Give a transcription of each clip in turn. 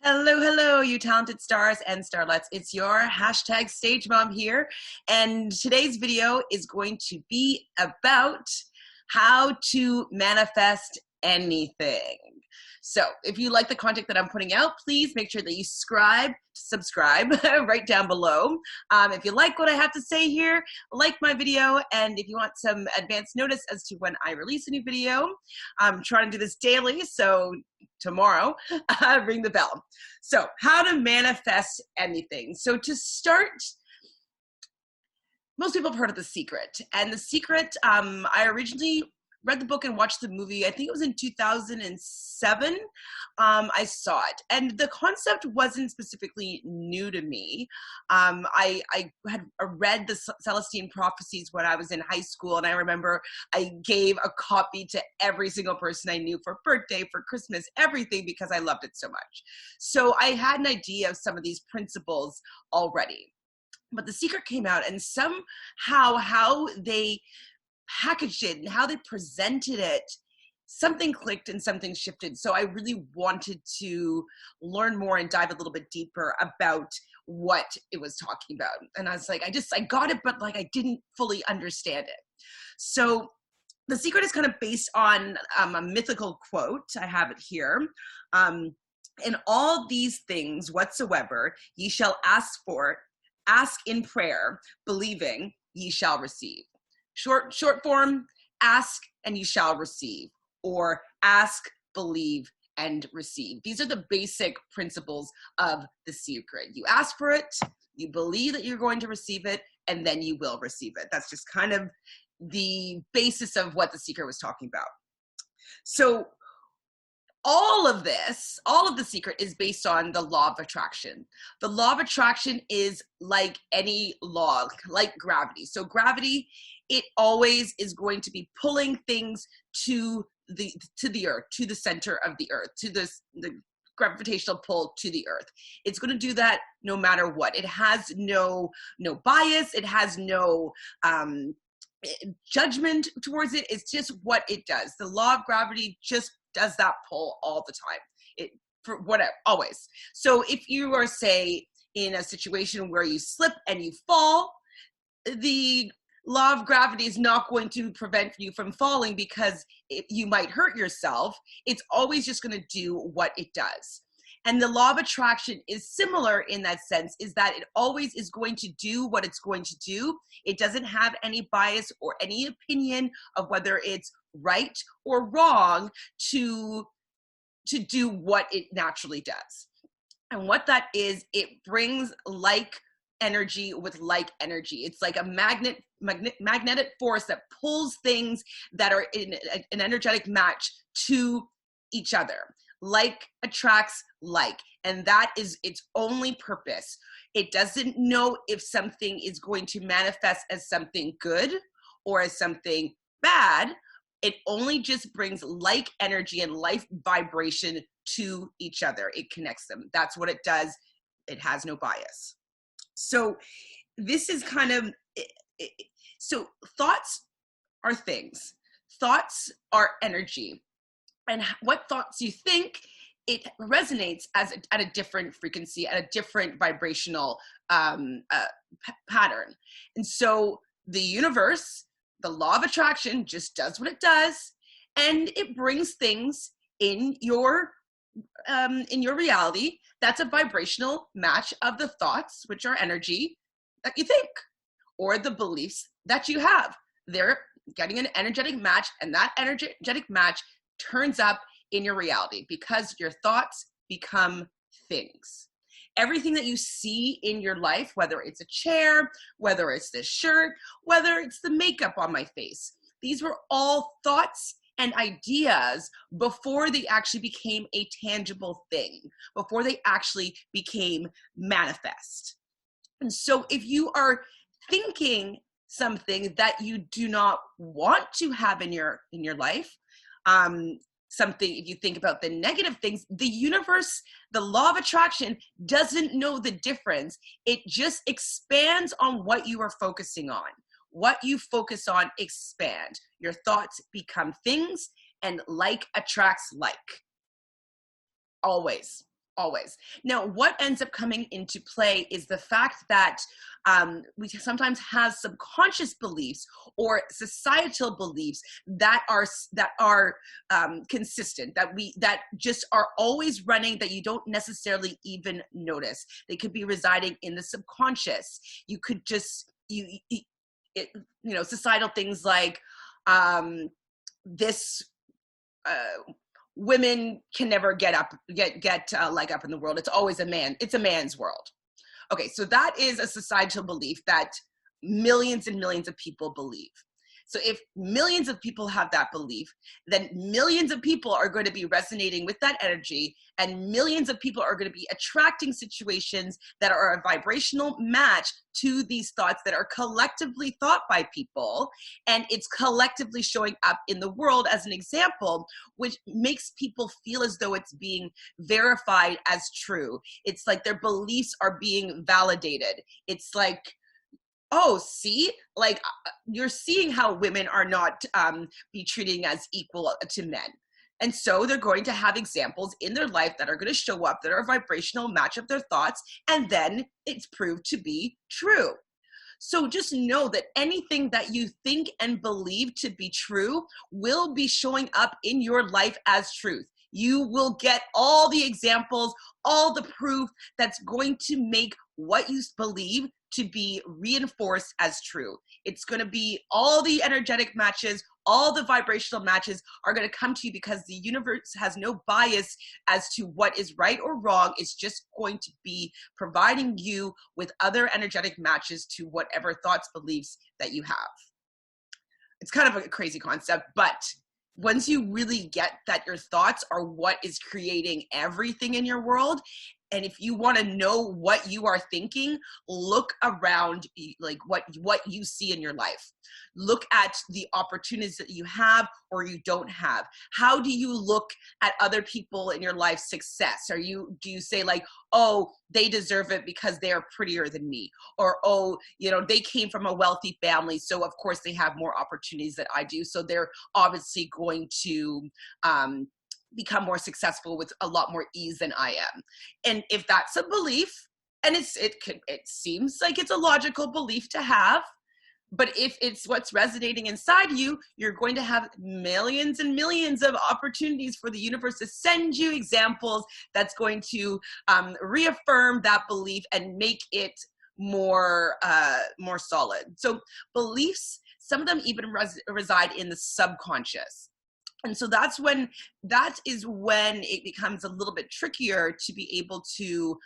Hello, hello, you talented stars and starlets. It's your hashtag stage mom here. And today's video is going to be about how to manifest anything. So if you like the content that I'm putting out, please make sure that you subscribe right down below. If you like what I have to say here, like my video. And if you want some advance notice as to when I release a new video, I'm trying to do this daily. So tomorrow, ring the bell. So how to manifest anything. So to start, most people have heard of The Secret. And The Secret, I originally read the book and watched the movie. I think it was in 2007. I saw it. And the concept wasn't specifically new to me. I had read the Celestine Prophecies when I was in high school. And I remember I gave a copy to every single person I knew for birthday, for Christmas, everything, because I loved it so much. So I had an idea of some of these principles already. But The Secret came out, and somehow how they packaged it and how they presented it, something clicked and something shifted. So I really wanted to learn more and dive a little bit deeper about what it was talking about. And I was like, I got it, but like I didn't fully understand it. So The Secret is kind of based on a mythical quote. I have it here. In all these things whatsoever ye shall ask in prayer, believing ye shall receive. Short form, ask and you shall receive, or ask, believe, and receive. These are the basic principles of The Secret. You ask for it, you believe that you're going to receive it, and then you will receive it. That's just kind of the basis of what The Secret was talking about. So all of The Secret is based on the law of attraction. The law of attraction is like any law, like gravity. So gravity, it always is going to be pulling things to the earth, to the center of the earth, to the gravitational pull to the earth. It's going to do that no matter what. It has no bias. It has no judgment towards it. It's just what it does. The law of gravity just does that pull all the time. For whatever, always. So if you are, say, in a situation where you slip and you fall, the law of gravity is not going to prevent you from falling because you might hurt yourself. It's always just going to do what it does. And the law of attraction is similar in that sense, is that it always is going to do what it's going to do. It doesn't have any bias or any opinion of whether it's right or wrong to do what it naturally does. And what that is, it brings like energy with like energy. It's like a magnetic force that pulls things that are in an energetic match to each other. Like attracts like, and that is its only purpose. It doesn't know if something is going to manifest as something good or as something bad. It only just brings like energy and life vibration to each other. It connects them. That's what it does. It has no bias. So this is kind of, so thoughts are things. Thoughts are energy. And what thoughts you think, it resonates at a different frequency, at a different vibrational pattern. And so the universe, the law of attraction, just does what it does, and it brings things in your reality that's a vibrational match of the thoughts, which are energy, that you think, or the beliefs that you have. They're getting an energetic match, and that energetic match turns up in your reality because your thoughts become things. Everything that you see in your life, whether it's a chair, whether it's this shirt, whether it's the makeup on my face, these were all thoughts and ideas before they actually became a tangible thing, before they actually became manifest. And so if you are thinking something that you do not want to have in your life, something, if you think about the negative things, the universe, the law of attraction doesn't know the difference. It just expands on what you are focusing on. What you focus on expand. Your thoughts become things, and like attracts like. Always. Always. Now, what ends up coming into play is the fact that we sometimes have subconscious beliefs or societal beliefs that are consistent, that just are always running, that you don't necessarily even notice. They could be residing in the subconscious. You could just societal things like this. Women can never get a leg up in the world. It's always a man. It's a man's world. Okay, so that is a societal belief that millions and millions of people believe. So if millions of people have that belief, then millions of people are going to be resonating with that energy, and millions of people are going to be attracting situations that are a vibrational match to these thoughts that are collectively thought by people, and it's collectively showing up in the world as an example, which makes people feel as though it's being verified as true. It's like their beliefs are being validated. It's like, oh, see, like you're seeing how women are not be treating as equal to men. And so they're going to have examples in their life that are going to show up that are a vibrational match of their thoughts, and then it's proved to be true. So just know that anything that you think and believe to be true will be showing up in your life as truth. You will get all the examples, all the proof that's going to make what you believe to be reinforced as true. It's going to be all the energetic matches, all the vibrational matches are going to come to you because the universe has no bias as to what is right or wrong. It's just going to be providing you with other energetic matches to whatever thoughts, beliefs that you have. It's kind of a crazy concept, but once you really get that your thoughts are what is creating everything in your world, and if you want to know what you are thinking, look around, like what you see in your life. Look at the opportunities that you have or you don't have. How do you look at other people in your life success? Do you say like, oh, they deserve it because they are prettier than me? Or, oh, they came from a wealthy family, so of course they have more opportunities than I do. So they're obviously going to become more successful with a lot more ease than I am. And if that's a belief, and it seems like it's a logical belief to have, but if it's what's resonating inside you, you're going to have millions and millions of opportunities for the universe to send you examples that's going to reaffirm that belief and make it more solid. So beliefs, some of them even reside in the subconscious. And so that is when it becomes a little bit trickier to be able to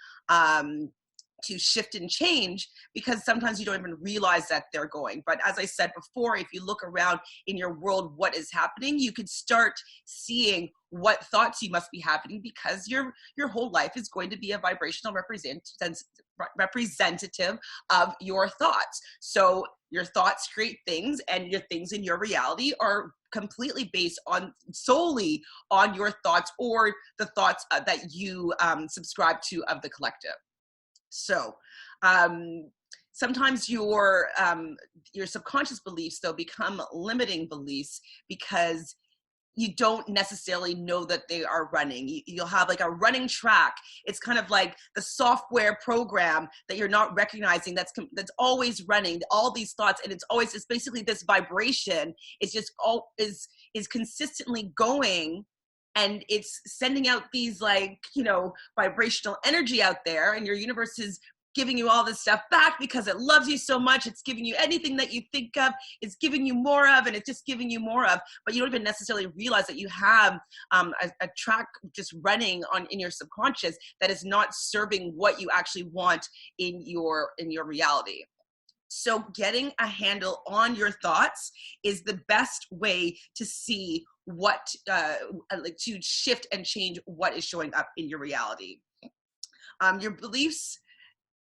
shift and change, because sometimes you don't even realize that they're going. But as I said before, if you look around in your world, what is happening, you could start seeing what thoughts you must be having, because your whole life is going to be a vibrational representative of your thoughts. So your thoughts create things, and your things in your reality are completely based solely on your thoughts, or the thoughts that you subscribe to of the collective. So sometimes your subconscious beliefs, though, become limiting beliefs because you don't necessarily know that they are running. You'll have like a running track. It's kind of like the software program that you're not recognizing that's always running, all these thoughts, and it's basically this vibration. It's just is consistently going, and it's sending out these vibrational energy out there, and your universe is giving you all this stuff back because it loves you so much. It's giving you anything that you think of, it's giving you more of, and it's just giving you more of, but you don't even necessarily realize that you have a track just running in your subconscious that is not serving what you actually want in your reality. So getting a handle on your thoughts is the best way to see what, to shift and change what is showing up in your reality. Your beliefs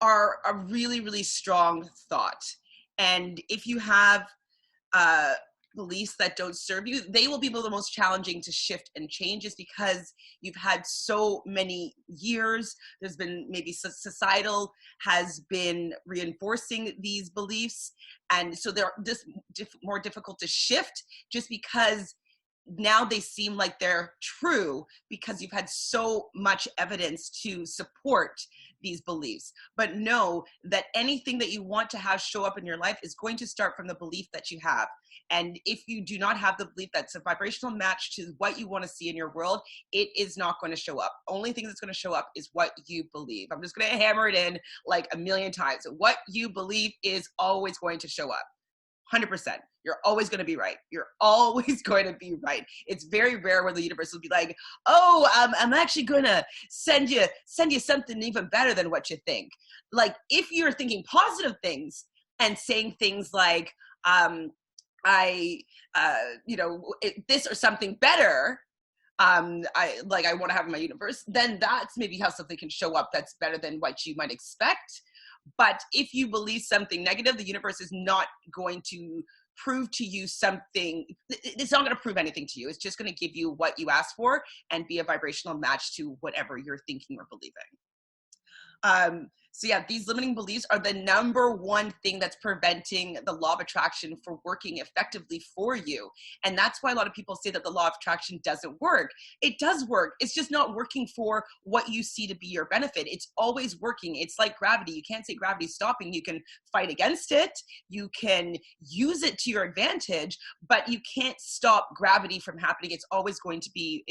are a really, really strong thought. And if you have beliefs that don't serve you, they will be the most challenging to shift and change, just because you've had so many years. There's been maybe societal has been reinforcing these beliefs. And so they're just more difficult to shift, just because now they seem like they're true because you've had so much evidence to support these beliefs. But know that anything that you want to have show up in your life is going to start from the belief that you have. And if you do not have the belief that's a vibrational match to what you want to see in your world, it is not going to show up. Only thing that's going to show up is what you believe. I'm just going to hammer it in like a million times. What you believe is always going to show up. 100%. You're always going to be right. You're always going to be right. It's very rare where the universe will be like, oh, I'm actually going to send you something even better than what you think. Like, if you're thinking positive things and saying things like, this or something better, I want to have in my universe, then that's maybe how something can show up that's better than what you might expect. But if you believe something negative, the universe is not going to prove to you something. It's not going to prove anything to you. It's just going to give you what you asked for and be a vibrational match to whatever you're thinking or believing. So yeah, these limiting beliefs are the number one thing that's preventing the law of attraction from working effectively for you. And that's why a lot of people say that the law of attraction doesn't work. It does work. It's just not working for what you see to be your benefit. It's always working. It's like gravity. You can't say gravity's stopping. You can fight against it. You can use it to your advantage, but you can't stop gravity from happening. It's always going to be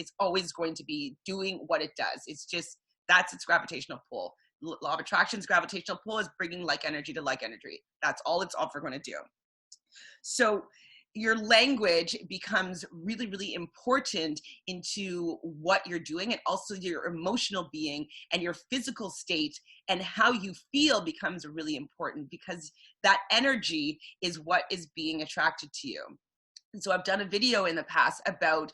doing what it does. That's its gravitational pull. Law of attraction's gravitational pull is bringing like energy to like energy. That's all it's ever going to do. So your language becomes really, really important into what you're doing, and also your emotional being and your physical state and how you feel becomes really important, because that energy is what is being attracted to you. And so I've done a video in the past about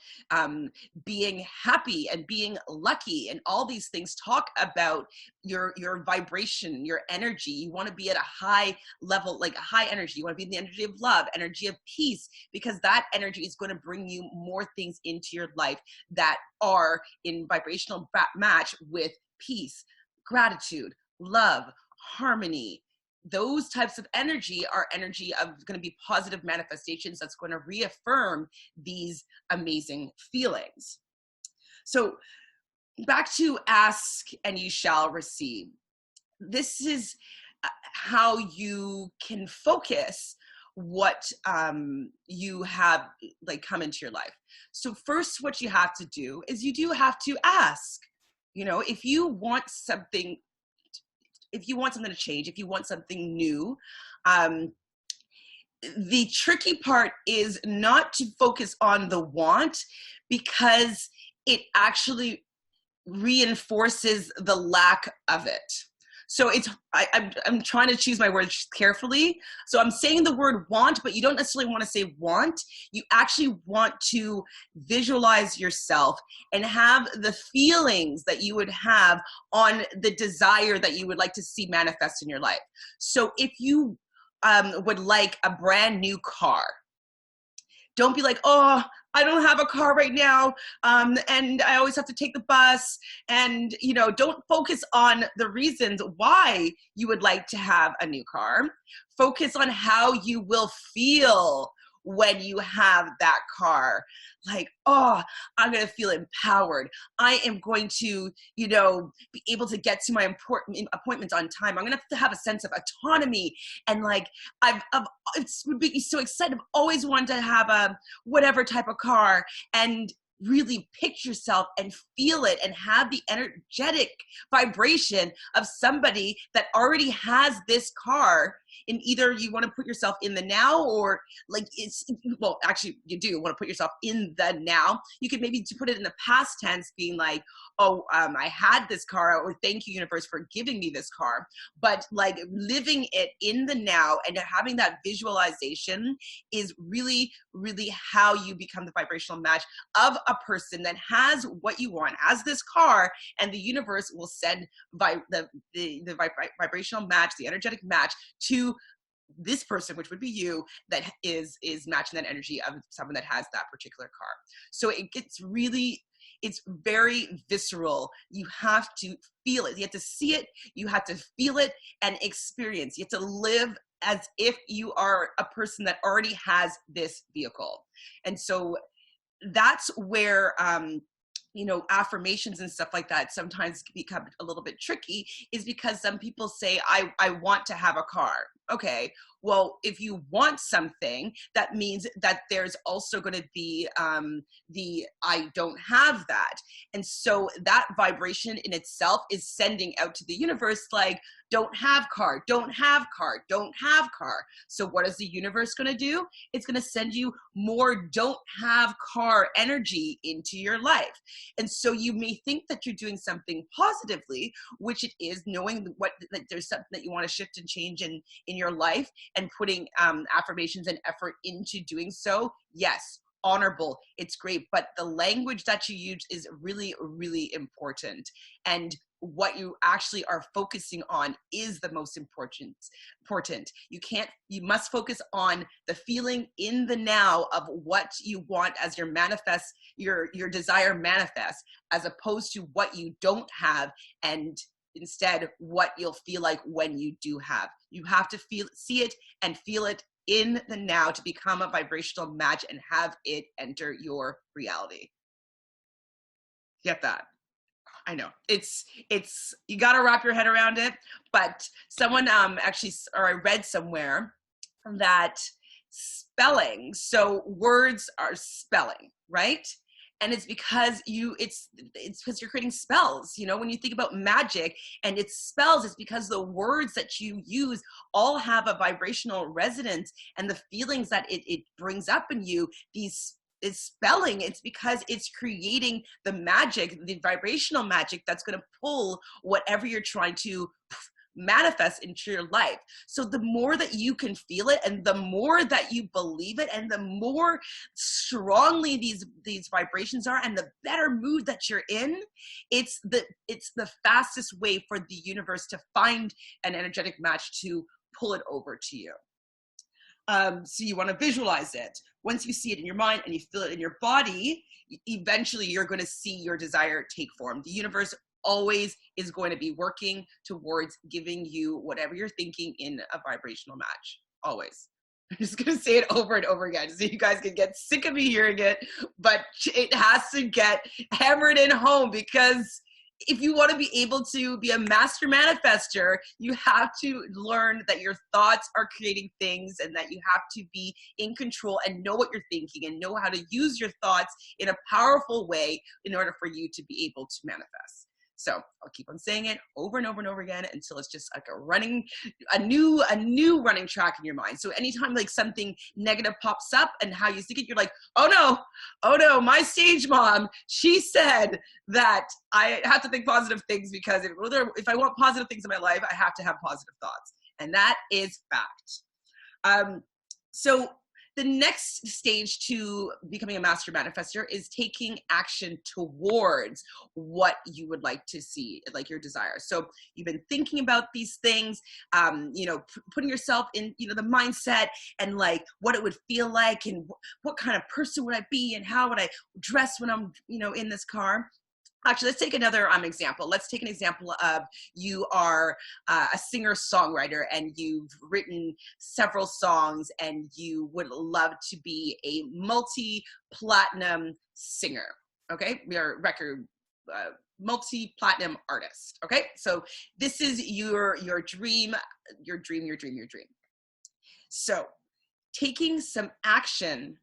being happy and being lucky, and all these things talk about your vibration, your energy. You want to be at a high level, like a high energy. You want to be in the energy of love, energy of peace, because that energy is going to bring you more things into your life that are in vibrational match with peace, gratitude, love, harmony. Those types of energy are energy of going to be positive manifestations that's going to reaffirm these amazing feelings. So back to ask and you shall receive. This is how you can focus what you have like come into your life. So first, what you have to do is you do have to ask. You know, if you want something to change, if you want something new, the tricky part is not to focus on the want, because it actually reinforces the lack of it. So I'm trying to choose my words carefully. So I'm saying the word want, but you don't necessarily want to say want. You actually want to visualize yourself and have the feelings that you would have on the desire that you would like to see manifest in your life. So if you would like a brand new car, don't be like, oh, I don't have a car right now, and I always have to take the bus. And, you know, don't focus on the reasons why you would like to have a new car. Focus on how you will feel when you have that car. Like, oh, I'm going to feel empowered. I am going to, you know, be able to get to my important appointments on time. I'm going to have a sense of autonomy. And like, it would be so excited. I've always wanted to have a whatever type of car, and really picture yourself and feel it and have the energetic vibration of somebody that already has this car. And either you want to put yourself in the now, or like actually you do want to put yourself in the now. You could maybe put it in the past tense, being like, oh, I had this car, or thank you, universe, for giving me this car. But like living it in the now and having that visualization is really, really how you become the vibrational match of a person that has what you want, as this car, and the universe will send the vibrational match, the energetic match, to this person, which would be you, that is matching that energy of someone that has that particular car. So it's very visceral. You have to feel it. You have to see it. You have to feel it and experience. You have to live as if you are a person that already has this vehicle. And so that's where, you know, affirmations and stuff like that sometimes become a little bit tricky, is because some people say, I want to have a car. Okay, well, if you want something, that means that there's also going to be the I don't have that. And so that vibration in itself is sending out to the universe like, don't have car, don't have car, don't have car. So what is the universe going to do? It's going to send you more don't have car energy into your life. And so you may think that you're doing something positively, which it is, knowing what, that there's something that you want to shift and change in your life, and putting affirmations and effort into doing so. Yes, honorable, it's great, but the language that you use is really, really important. And what you actually are focusing on is the most important. You must focus on the feeling in the now of what you want as your desire manifest, as opposed to what you don't have, and instead what you'll feel like when you do have. You have to see it and feel it in the now to become a vibrational match and have it enter your reality. Get that? I know it's you got to wrap your head around it, but someone actually, or I read somewhere that spelling, so words are spelling, right? And it's because it's because you're creating spells. You know, when you think about magic and it's spells, it's because the words that you use all have a vibrational resonance, and the feelings that it brings up in you, these is spelling. It's because it's creating the magic, the vibrational magic that's going to pull whatever you're trying to manifest into your life. So the more that you can feel it, and the more that you believe it, and the more strongly these vibrations are, and the better mood that you're in, it's the fastest way for the universe to find an energetic match to pull it over to you. So you want to visualize it. Once you see it in your mind and you feel it in your body, eventually you're going to see your desire take form. The universe always is going to be working towards giving you whatever you're thinking in a vibrational match. Always. I'm just going to say it over and over again so you guys can get sick of me hearing it, but it has to get hammered in home, because if you want to be able to be a master manifester, you have to learn that your thoughts are creating things, and that you have to be in control and know what you're thinking and know how to use your thoughts in a powerful way in order for you to be able to manifest. So I'll keep on saying it over and over and over again until it's just like a new running track in your mind. So anytime like something negative pops up and how you think it, you're like, oh no, my stage mom, she said that I have to think positive things, because if I want positive things in my life, I have to have positive thoughts. And that is fact. So the next stage to becoming a master manifestor is taking action towards what you would like to see, like your desire. So you've been thinking about these things, you know, putting yourself in, you know, the mindset, and like what it would feel like, and what kind of person would I be, and how would I dress when I'm, you know, in this car. Actually, let's take another example. Let's take an example of you are a singer-songwriter, and you've written several songs, and you would love to be a multi-platinum singer, okay? You're a record multi-platinum artist, okay? So this is your dream. So taking some action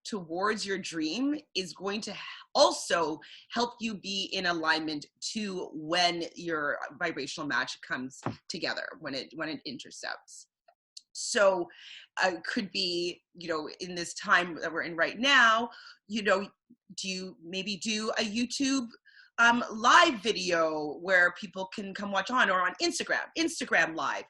towards your dream is going to also help you be in alignment to when your vibrational match comes together, when it intercepts. So could be, you know, in this time that we're in right now, you know, do you maybe do a YouTube live video where people can come watch on, or on Instagram live.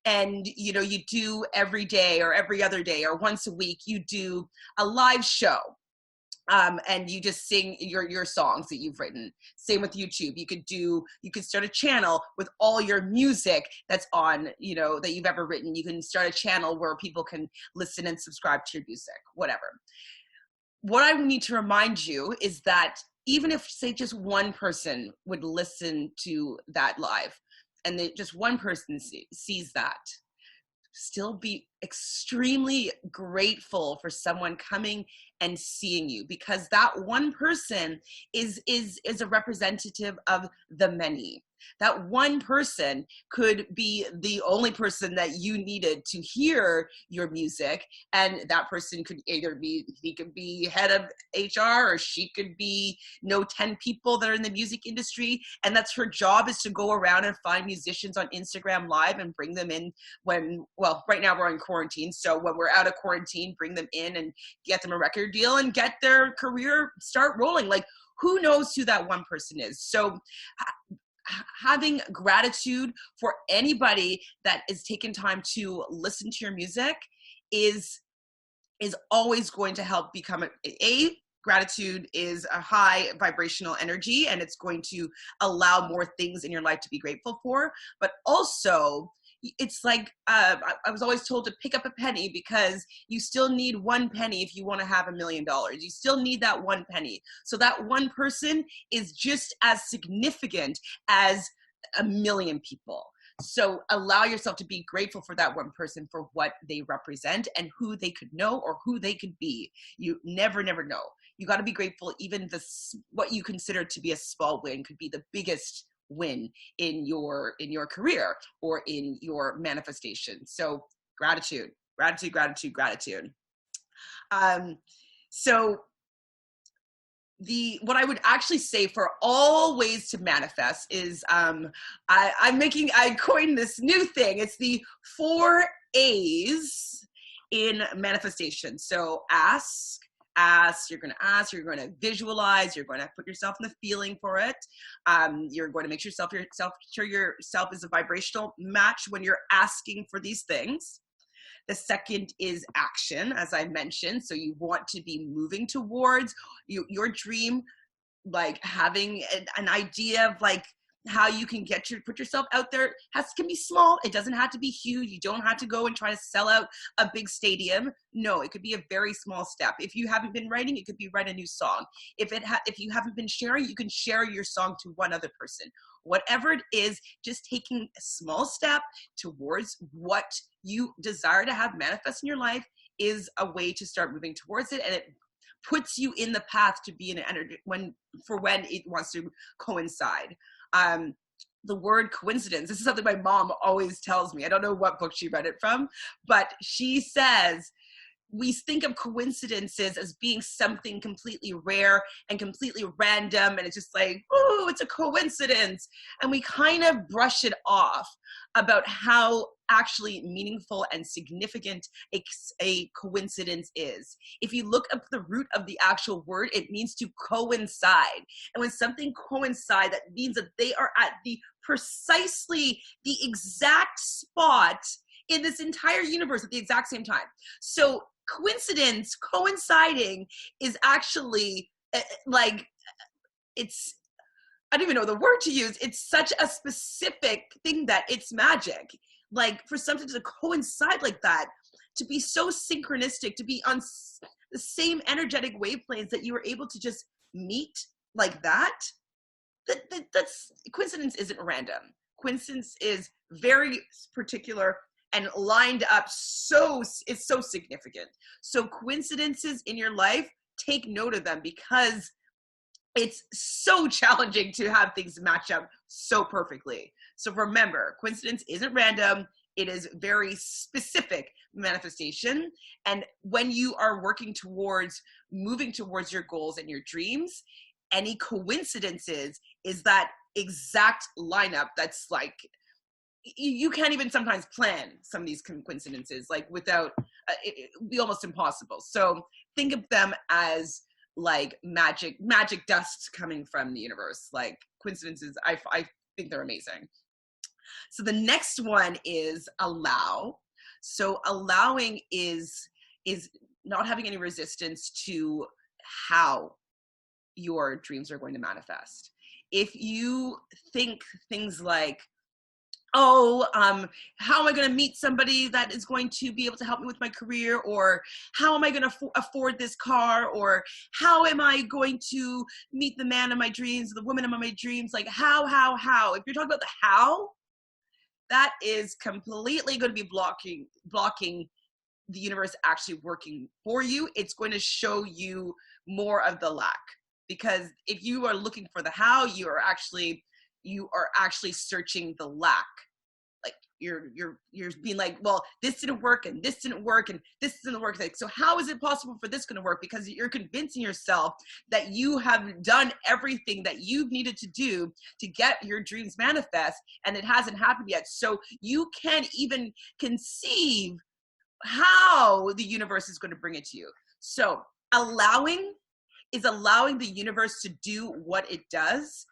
And, you know, you do every day or every other day or once a week, you do a live show. And you just sing your songs that you've written. Same with YouTube. You could start a channel with all your music that's on, you know, that you've ever written. You can start a channel where people can listen and subscribe to your music, whatever. What I need to remind you is that even if, say, just one person would listen to that live, and just one person sees that, still be extremely grateful for someone coming and seeing you, because that one person is a representative of the many. That one person could be the only person that you needed to hear your music, and that person could either be, he could be head of HR, or she could be 10 people that are in the music industry, and that's her job, is to go around and find musicians on Instagram Live and bring them in when, well, right now we're in quarantine, so when we're out of quarantine, bring them in and get them a record deal and get their career start rolling. Like, who knows who that one person is? So having gratitude for anybody that is taking time to listen to your music is always going to help become gratitude is a high vibrational energy, and it's going to allow more things in your life to be grateful for. But also, it's like, I was always told to pick up a penny, because you still need one penny if you want to have $1 million. You still need that one penny. So that one person is just as significant as 1 million people. So allow yourself to be grateful for that one person, for what they represent and who they could know or who they could be. You never know. You got to be grateful. Even what you consider to be a small win could be the biggest win in your career or in your manifestation. So gratitude. So what I would actually say for all ways to manifest is, I coined this new thing. It's the 4 A's in manifestation. So you're going to visualize, you're going to put yourself in the feeling for it. You're going to make sure yourself is a vibrational match when you're asking for these things. The second is action, as I mentioned. So you want to be moving towards your dream, like having an idea of like how you can put yourself out there. Can be small. It doesn't have to be huge. You don't have to go and try to sell out a big stadium. No, it could be a very small step. If you haven't been writing, it could be write a new song. If you haven't been sharing, you can share your song to one other person. Whatever it is, just taking a small step towards what you desire to have manifest in your life is a way to start moving towards it, and it puts you in the path to be in an energy when it wants to coincide. The word coincidence, this is something my mom always tells me. I don't know what book she read it from, but she says, we think of coincidences as being something completely rare and completely random, and it's just like, oh, it's a coincidence. And we kind of brush it off about how actually meaningful and significant a coincidence is. If you look up the root of the actual word, it means to coincide. And when something coincides, that means that they are at precisely the exact spot in this entire universe at the exact same time. So coinciding is actually like, I don't even know the word to use. It's such a specific thing that it's magic. Like, for something to coincide like that, to be so synchronistic, to be on the same energetic wavelengths that you were able to just meet like that, that's coincidence isn't random. Coincidence is very particular and lined up, it's so significant. So coincidences in your life, take note of them, because it's so challenging to have things match up so perfectly. So remember, coincidence isn't random. It is very specific manifestation. And when you are moving towards your goals and your dreams, any coincidences is that exact lineup that's like, you can't even sometimes plan some of these coincidences, like without, it would be almost impossible. So think of them as like magic dust coming from the universe. Like, coincidences, I think they're amazing. So the next one is allow. So allowing is not having any resistance to how your dreams are going to manifest. If you think things like, how am I going to meet somebody that is going to be able to help me with my career? Or how am I going to afford this car? Or how am I going to meet the man of my dreams, the woman of my dreams? Like, how? If you're talking about the how, that is completely going to be blocking the universe actually working for you. It's going to show you more of the lack, because if you are looking for the how, you are actually searching the lack. Like you're being like, well, this didn't work and this didn't work and this didn't work. Like, so how is it possible for this going to work? Because you're convincing yourself that you have done everything that you've needed to do to get your dreams manifest, and it hasn't happened yet. So you can't even conceive how the universe is going to bring it to you. So allowing the universe to do what it does.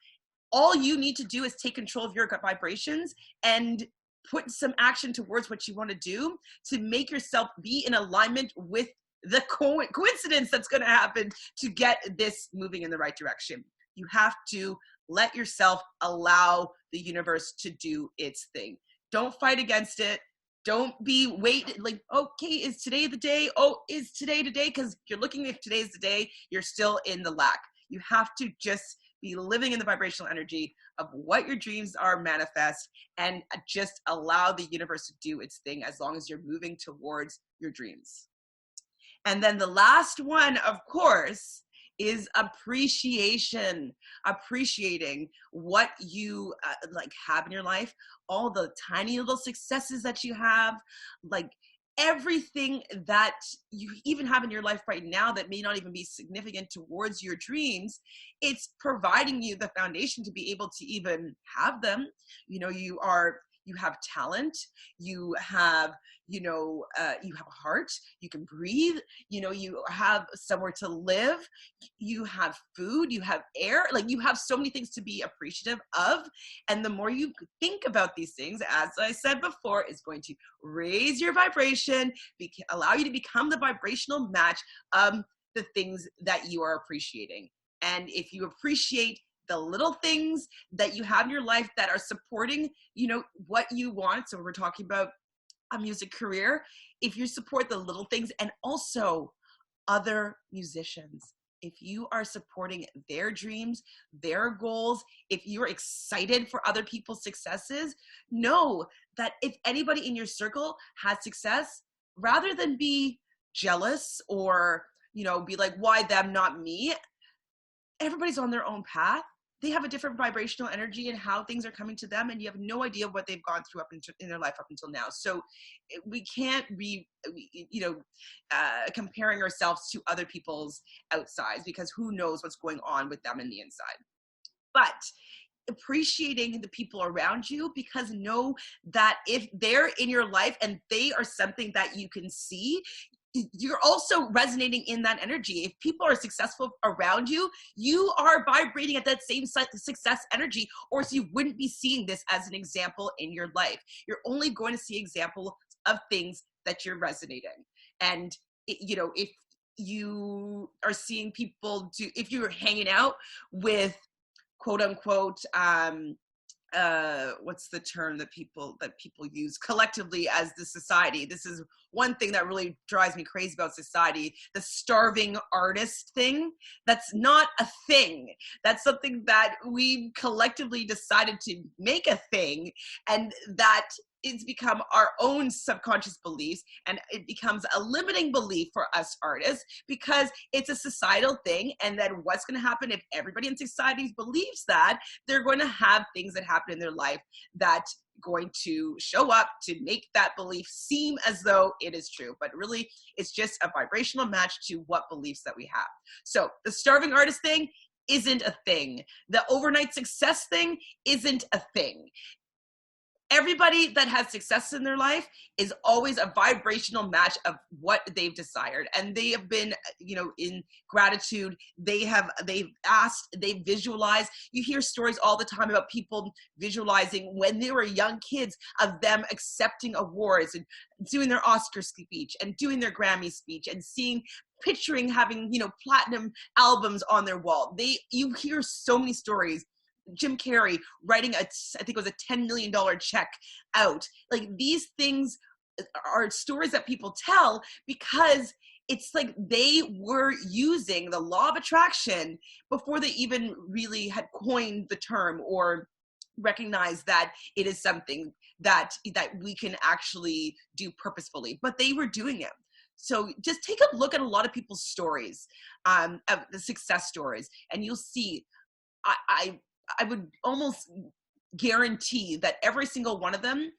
All you need to do is take control of your gut vibrations and put some action towards what you want to do to make yourself be in alignment with the coincidence that's going to happen to get this moving in the right direction. You have to let yourself allow the universe to do its thing. Don't fight against it. Don't wait like, okay, is today the day? Oh, is today today? Because you're looking, if today's the day, you're still in the lack. You have to just be living in the vibrational energy of what your dreams are, manifest, and just allow the universe to do its thing as long as you're moving towards your dreams. And then the last one, of course, is appreciating what you like have in your life, all the tiny little successes that you have, like everything that you even have in your life right now that may not even be significant towards your dreams. It's providing you the foundation to be able to even have them. You know, you have talent, you have you have a heart, you can breathe, you have somewhere to live, you have food, you have air, like you have so many things to be appreciative of. And the more you think about these things, as I said before, is going to raise your vibration, allow you to become the vibrational match of the things that you are appreciating. And if you appreciate the little things that you have in your life that are supporting, what you want. So we're talking about a music career. If you support the little things, and also other musicians, if you are supporting their dreams, their goals, if you're excited for other people's successes, know that if anybody in your circle has success, rather than be jealous or, be like, why them, not me? Everybody's on their own path. They have a different vibrational energy and how things are coming to them, and you have no idea what they've gone through in their life up until now. So we can't be, comparing ourselves to other people's outsides, because who knows what's going on with them in the inside. But appreciating the people around you, because know that if they're in your life and they are something that you can see, you're also resonating in that energy. If people are successful around you, you are vibrating at that same success energy, or so you wouldn't be seeing this as an example in your life. You're only going to see examples of things that you're resonating. And, if you are seeing people if you're hanging out with quote unquote, what's the term that people use collectively as the society? This is one thing that really drives me crazy about society, the starving artist thing. That's not a thing. That's something that we collectively decided to make a thing, and that it's become our own subconscious beliefs, and it becomes a limiting belief for us artists because it's a societal thing. And then what's going to happen if everybody in society believes that? They're going to have things that happen in their life that going to show up to make that belief seem as though it is true, but really it's just a vibrational match to what beliefs that we have. So the starving artist thing isn't a thing. The overnight success thing isn't a thing. Everybody that has success in their life is always a vibrational match of what they've desired. And they have been, in gratitude, they've asked, they've visualized. You hear stories all the time about people visualizing when they were young kids of them accepting awards and doing their Oscar speech and doing their Grammy speech and picturing having, platinum albums on their wall. You hear so many stories. Jim Carrey writing I think it was a $10 million check out. Like, these things are stories that people tell because it's like they were using the law of attraction before they even really had coined the term or recognized that it is something that we can actually do purposefully. But they were doing it. So just take a look at a lot of people's stories, of the success stories, and you'll see, I would almost guarantee that every single one of them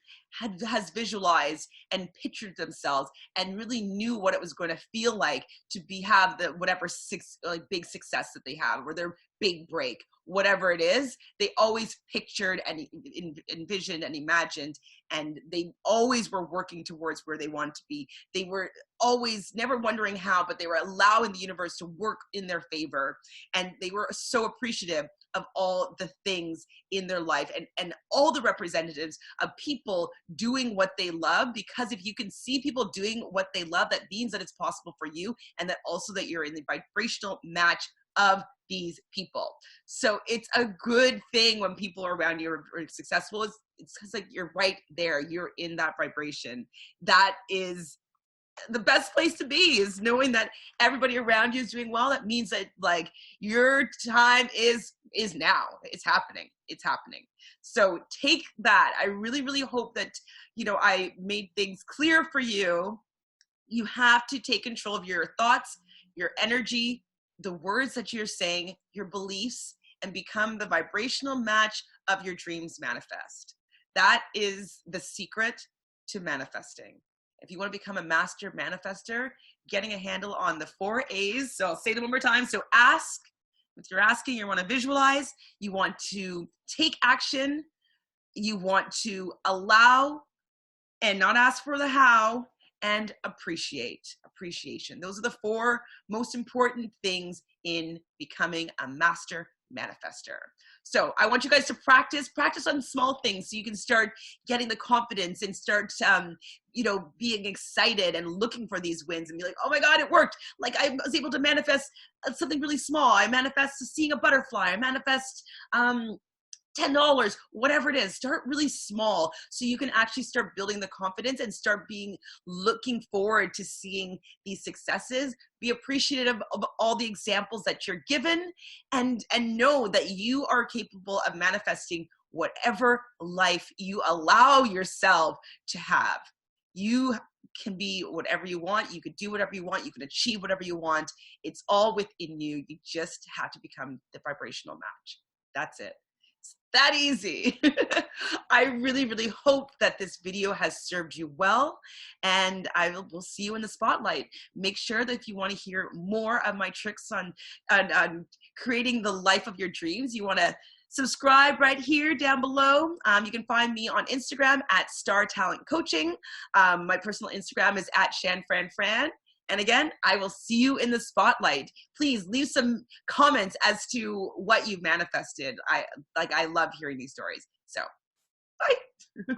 has visualized and pictured themselves and really knew what it was going to feel like to have the whatever big success that they have, or their big break, whatever it is. They always pictured and envisioned and imagined, and they always were working towards where they wanted to be. They were always never wondering how, but they were allowing the universe to work in their favor, and they were so appreciative of all the things in their life, and all the representatives of people doing what they love. Because if you can see people doing what they love, that means that it's possible for you, and that also that you're in the vibrational match of these people. So it's a good thing when people around you are successful. It's because like you're right there, you're in that vibration. That is the best place to be, is knowing that everybody around you is doing well. That means that like your time is now. It's happening. So take that. I really, really hope that, I made things clear for you. You have to take control of your thoughts, your energy, the words that you're saying, your beliefs, and become the vibrational match of your dreams manifest. That is the secret to manifesting. If you want to become a master manifester, getting a handle on the 4 A's. So I'll say them one more time. So ask. If you're asking, you want to visualize, you want to take action, you want to allow and not ask for the how, and appreciation. Those are the 4 most important things in becoming a master manifester. So I want you guys to practice on small things, so you can start getting the confidence and start, being excited and looking for these wins and be like, oh my God, it worked. Like I was able to manifest something really small. I manifest seeing a butterfly. I manifest, $10, whatever it is. Start really small so you can actually start building the confidence and start looking forward to seeing these successes. Be appreciative of all the examples that you're given, and know that you are capable of manifesting whatever life you allow yourself to have. You can be whatever you want. You could do whatever you want. You can achieve whatever you want. It's all within you. You just have to become the vibrational match. That's it. That easy. I really, really hope that this video has served you well, and will see you in the spotlight. Make sure that if you want to hear more of my tricks on creating the life of your dreams, you want to subscribe right here down below. You can find me on Instagram at Star Talent Coaching. My personal Instagram is at ShanFranFran. And again, I will see you in the spotlight. Please leave some comments as to what you've manifested. I love hearing these stories. So, bye.